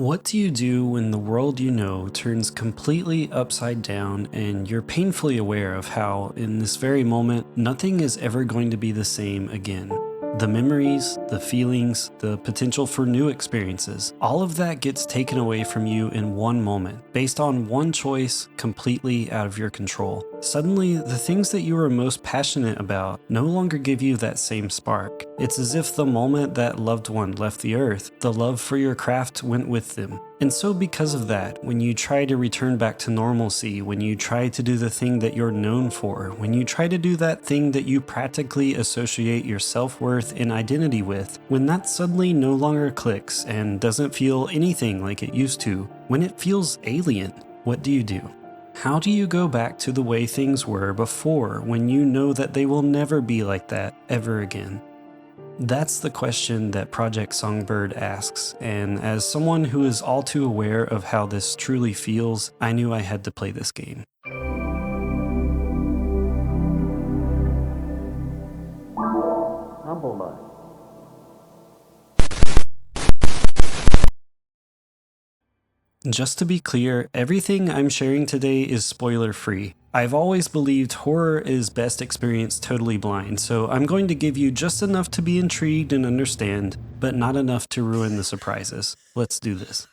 What do you do when the world you know turns completely upside down and you're painfully aware of how, in this very moment, nothing is ever going to be the same again? The memories, the feelings, the potential for new experiences, all of that gets taken away from you in one moment, based on one choice completely out of your control. Suddenly, the things that you were most passionate about no longer give you that same spark. It's as if the moment that loved one left the earth, the love for your craft went with them. And so because of that, when you try to return back to normalcy, when you try to do the thing that you're known for, when you try to do that thing that you practically associate your self-worth and identity with, when that suddenly no longer clicks and doesn't feel anything like it used to, when it feels alien, what do you do? How do you go back to the way things were before when you know that they will never be like that ever again? That's the question that Project Songbird asks, and as someone who is all too aware of how this truly feels, I knew I had to play this game. Humblemud. Just to be clear, everything I'm sharing today is spoiler-free. I've always believed horror is best experienced totally blind, so I'm going to give you just enough to be intrigued and understand, but not enough to ruin the surprises. Let's do this.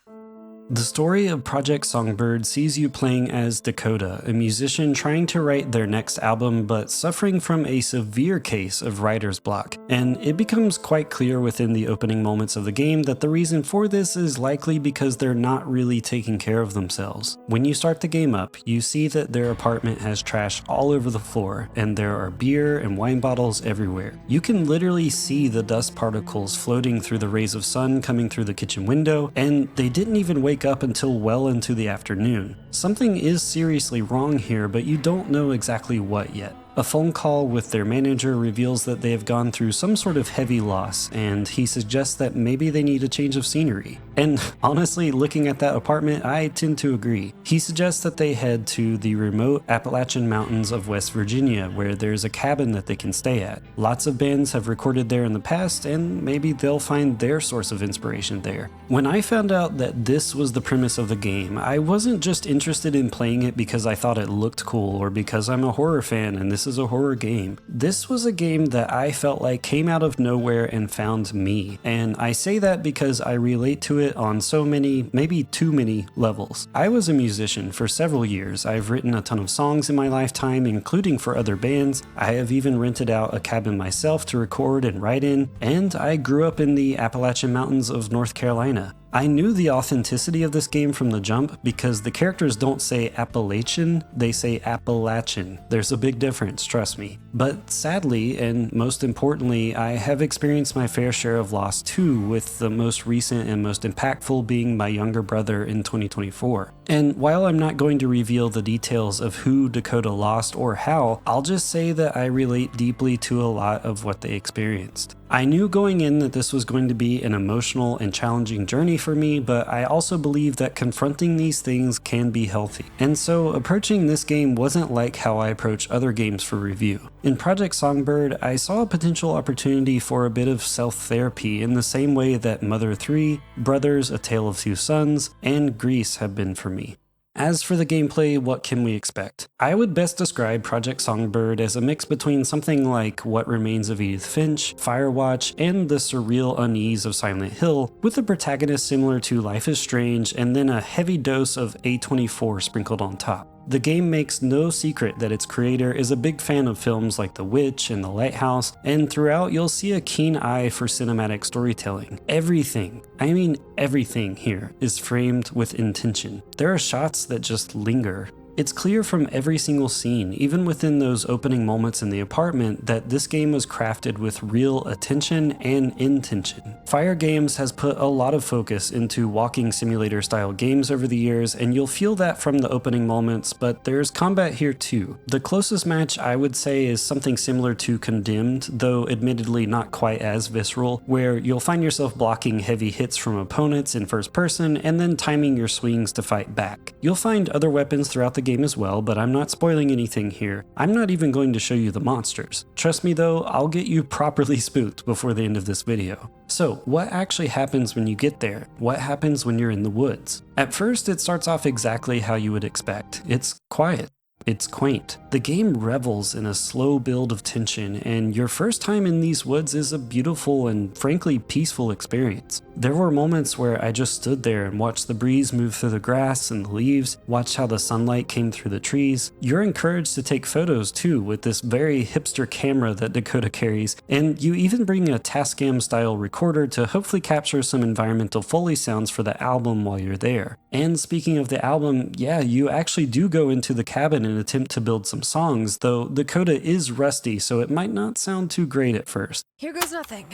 The story of Project Songbird sees you playing as Dakota, a musician trying to write their next album but suffering from a severe case of writer's block. And it becomes quite clear within the opening moments of the game that the reason for this is likely because they're not really taking care of themselves. When you start the game up, you see that their apartment has trash all over the floor, and there are beer and wine bottles everywhere. You can literally see the dust particles floating through the rays of sun coming through the kitchen window, and they didn't even wake up until well into the afternoon. Something is seriously wrong here, but you don't know exactly what yet. A phone call with their manager reveals that they have gone through some sort of heavy loss, and he suggests that maybe they need a change of scenery. And honestly, looking at that apartment, I tend to agree. He suggests that they head to the remote Appalachian mountains of West Virginia, where there's a cabin that they can stay at. Lots of bands have recorded there in the past, and maybe they'll find their source of inspiration there. When I found out that this was the premise of the game, I wasn't just interested in playing it because I thought it looked cool or because I'm a horror fan and this is a horror game. This was a game that I felt like came out of nowhere and found me. And I say that because I relate to it on so many, maybe too many levels. I was a musician for several years. I've written a ton of songs in my lifetime, including for other bands. I have even rented out a cabin myself to record and write in, and I grew up in the Appalachian Mountains of North Carolina. I knew the authenticity of this game from the jump because the characters don't say Appalachian, they say Appalachian. There's a big difference, trust me. But sadly, and most importantly, I have experienced my fair share of loss too, with the most recent and most impactful being my younger brother in 2024. And while I'm not going to reveal the details of who Dakota lost or how, I'll just say that I relate deeply to a lot of what they experienced. I knew going in that this was going to be an emotional and challenging journey for me, but I also believe that confronting these things can be healthy. And so approaching this game wasn't like how I approach other games for review. In Project Songbird, I saw a potential opportunity for a bit of self-therapy in the same way that Mother 3, Brothers: A Tale of Two Sons, and Grease have been for me. As for the gameplay, what can we expect? I would best describe Project Songbird as a mix between something like What Remains of Edith Finch, Firewatch, and the surreal unease of Silent Hill, with a protagonist similar to Life is Strange and then a heavy dose of A24 sprinkled on top. The game makes no secret that its creator is a big fan of films like The Witch and The Lighthouse, and throughout you'll see a keen eye for cinematic storytelling. Everything, I mean everything here, is framed with intention. There are shots that just linger. It's clear from every single scene, even within those opening moments in the apartment, that this game was crafted with real attention and intention. Fyre Games has put a lot of focus into walking simulator style games over the years, and you'll feel that from the opening moments, but there's combat here too. The closest match I would say is something similar to Condemned, though admittedly not quite as visceral, where you'll find yourself blocking heavy hits from opponents in first person and then timing your swings to fight back. You'll find other weapons throughout the game as well, but I'm not spoiling anything here. I'm not even going to show you the monsters. Trust me though, I'll get you properly spooked before the end of this video. So, what actually happens when you get there? What happens when you're in the woods? At first, it starts off exactly how you would expect. It's quiet. It's quaint. The game revels in a slow build of tension, and your first time in these woods is a beautiful and frankly peaceful experience. There were moments where I just stood there and watched the breeze move through the grass and the leaves, watched how the sunlight came through the trees. You're encouraged to take photos too with this very hipster camera that Dakota carries, and you even bring a Tascam style recorder to hopefully capture some environmental Foley sounds for the album while you're there. And speaking of the album, yeah, you actually do go into the cabin and attempt to build some songs, though Dakota is rusty, so it might not sound too great at first. Here goes nothing.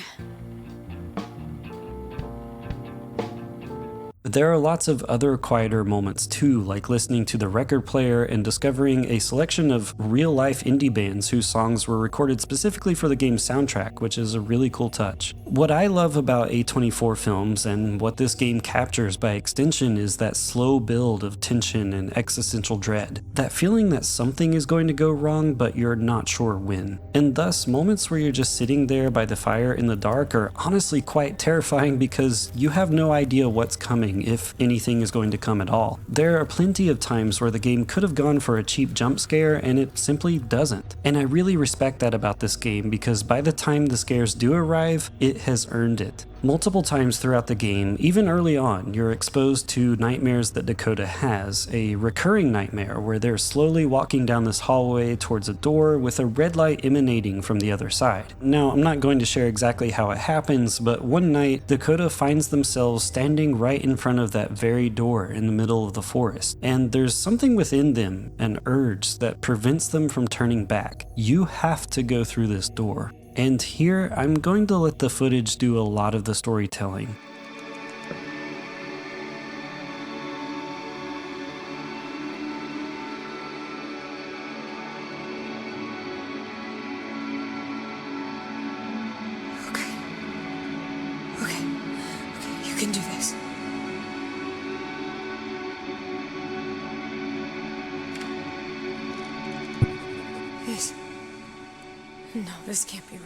There are lots of other quieter moments too, like listening to the record player and discovering a selection of real-life indie bands whose songs were recorded specifically for the game's soundtrack, which is a really cool touch. What I love about A24 films, and what this game captures by extension, is that slow build of tension and existential dread. That feeling that something is going to go wrong, but you're not sure when. And thus, moments where you're just sitting there by the fire in the dark are honestly quite terrifying because you have no idea what's coming, if anything is going to come at all. There are plenty of times where the game could have gone for a cheap jump scare and it simply doesn't. And I really respect that about this game because by the time the scares do arrive, it has earned it. Multiple times throughout the game, even early on, you're exposed to nightmares that Dakota has, a recurring nightmare where they're slowly walking down this hallway towards a door with a red light emanating from the other side. Now, I'm not going to share exactly how it happens, but one night, Dakota finds themselves standing right in front of that very door in the middle of the forest, and there's something within them, an urge, that prevents them from turning back. You have to go through this door. And here, I'm going to let the footage do a lot of the storytelling. Okay, you can do this. No, this can't be real.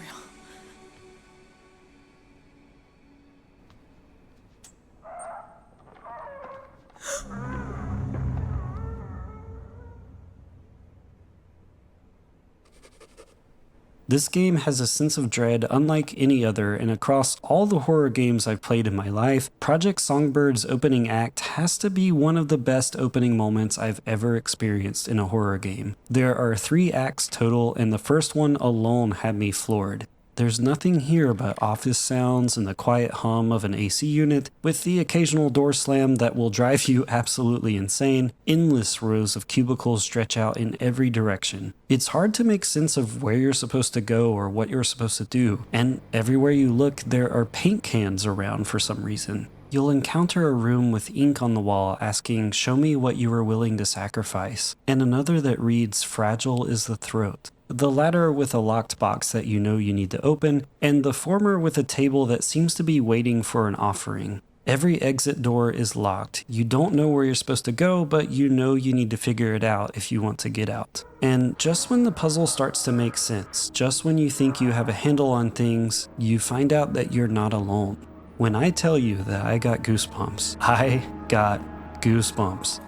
This game has a sense of dread unlike any other, and across all the horror games I've played in my life, Project Songbird's opening act has to be one of the best opening moments I've ever experienced in a horror game. There are 3 acts total, and the first one alone had me floored. There's nothing here but office sounds and the quiet hum of an AC unit, with the occasional door slam that will drive you absolutely insane. Endless rows of cubicles stretch out in every direction. It's hard to make sense of where you're supposed to go or what you're supposed to do, and everywhere you look there are paint cans around for some reason. You'll encounter a room with ink on the wall asking, "Show me what you were willing to sacrifice," and another that reads, "Fragile is the throat." The latter with a locked box that you know you need to open, and the former with a table that seems to be waiting for an offering. Every exit door is locked. You don't know where you're supposed to go, but you know you need to figure it out if you want to get out. And just when the puzzle starts to make sense, just when you think you have a handle on things, you find out that you're not alone. When I tell you that I got goosebumps, I got goosebumps.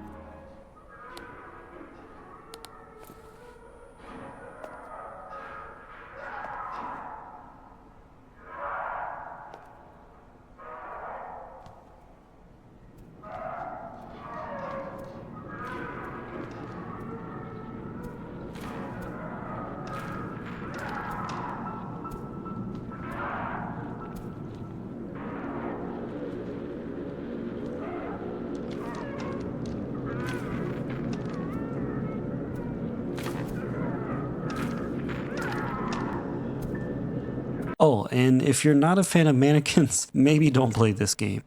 Oh, and if you're not a fan of mannequins, maybe don't play this game.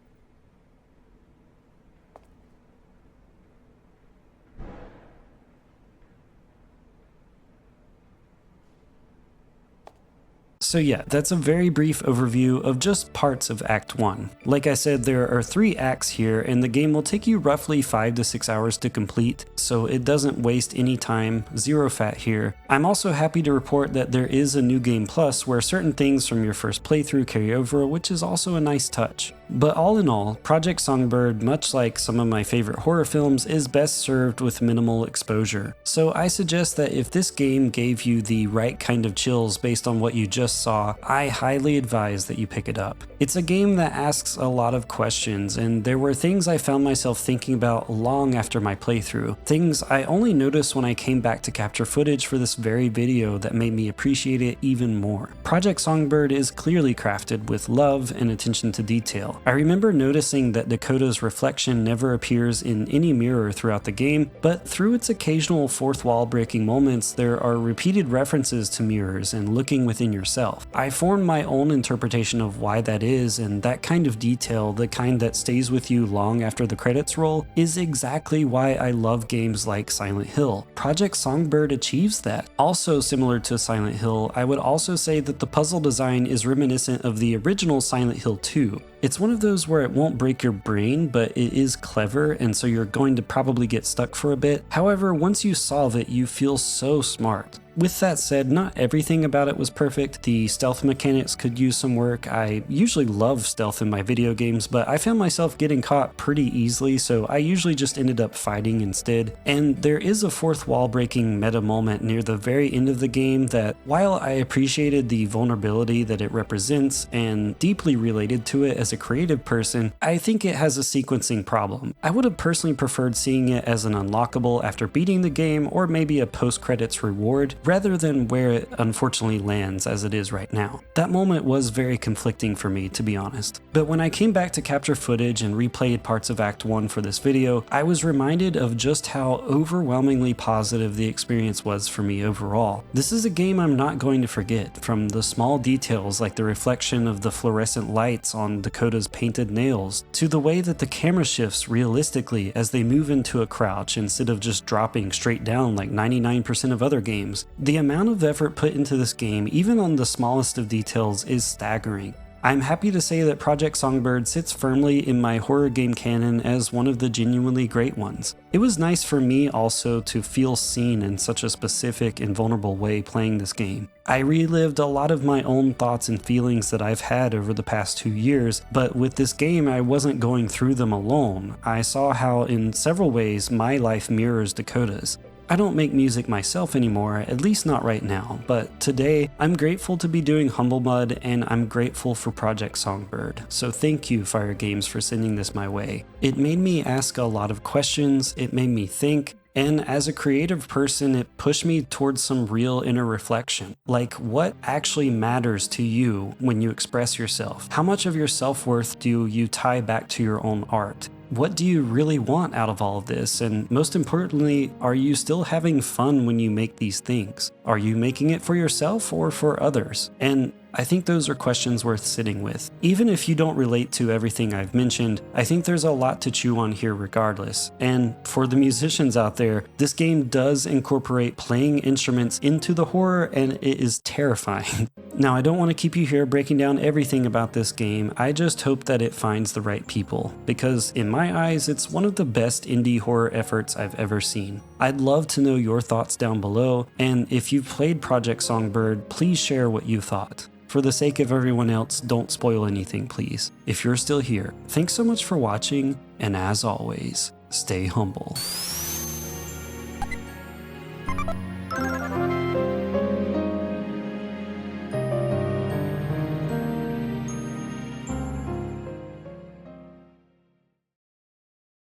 So yeah, that's a very brief overview of just parts of Act 1. Like I said, there are 3 acts here, and the game will take you roughly 5 to 6 hours to complete, so it doesn't waste any time, zero fat here. I'm also happy to report that there is a New Game Plus where certain things from your first playthrough carry over, which is also a nice touch. But all in all, Project Songbird, much like some of my favorite horror films, is best served with minimal exposure. So I suggest that if this game gave you the right kind of chills based on what you just saw, I highly advise that you pick it up. It's a game that asks a lot of questions, and there were things I found myself thinking about long after my playthrough. Things I only noticed when I came back to capture footage for this very video that made me appreciate it even more. Project Songbird is clearly crafted with love and attention to detail. I remember noticing that Dakota's reflection never appears in any mirror throughout the game, but through its occasional fourth wall breaking moments, there are repeated references to mirrors and looking within yourself. I formed my own interpretation of why that is, and that kind of detail, the kind that stays with you long after the credits roll, is exactly why I love games like Silent Hill. Project Songbird achieves that. Also similar to Silent Hill, I would also say that the puzzle design is reminiscent of the original Silent Hill 2. It's one of those where it won't break your brain, but it is clever, and so you're going to probably get stuck for a bit. However, once you solve it, you feel so smart. With that said, not everything about it was perfect. The stealth mechanics could use some work. I usually love stealth in my video games, but I found myself getting caught pretty easily, so I usually just ended up fighting instead. And there is a fourth wall breaking meta moment near the very end of the game that, while I appreciated the vulnerability that it represents and deeply related to it as a creative person, I think it has a sequencing problem. I would have personally preferred seeing it as an unlockable after beating the game, or maybe a post-credits reward, rather than where it unfortunately lands as it is right now. That moment was very conflicting for me, to be honest. But when I came back to capture footage and replayed parts of Act 1 for this video, I was reminded of just how overwhelmingly positive the experience was for me overall. This is a game I'm not going to forget, from the small details like the reflection of the fluorescent lights on Dakota's painted nails, to the way that the camera shifts realistically as they move into a crouch instead of just dropping straight down like 99% of other games. The amount of effort put into this game, even on the smallest of details, is staggering. I'm happy to say that Project Songbird sits firmly in my horror game canon as one of the genuinely great ones. It was nice for me also to feel seen in such a specific and vulnerable way playing this game. I relived a lot of my own thoughts and feelings that I've had over the past 2 years, but with this game I wasn't going through them alone. I saw how in several ways my life mirrors Dakota's. I don't make music myself anymore, at least not right now, but today I'm grateful to be doing humblemud, and I'm grateful for Project Songbird. So thank you, Fyre Games, for sending this my way. It made me ask a lot of questions, it made me think, and as a creative person, it pushed me towards some real inner reflection. Like, what actually matters to you when you express yourself? How much of your self-worth do you tie back to your own art? What do you really want out of all of this? And most importantly, are you still having fun when you make these things? Are you making it for yourself or for others? And I think those are questions worth sitting with. Even if you don't relate to everything I've mentioned, I think there's a lot to chew on here regardless. And for the musicians out there, this game does incorporate playing instruments into the horror, and it is terrifying. Now, I don't want to keep you here breaking down everything about this game. I just hope that it finds the right people, because in my eyes, it's one of the best indie horror efforts I've ever seen. I'd love to know your thoughts down below, and if you've played Project Songbird, please share what you thought. For the sake of everyone else, don't spoil anything, please. If you're still here, thanks so much for watching, and as always, stay humble.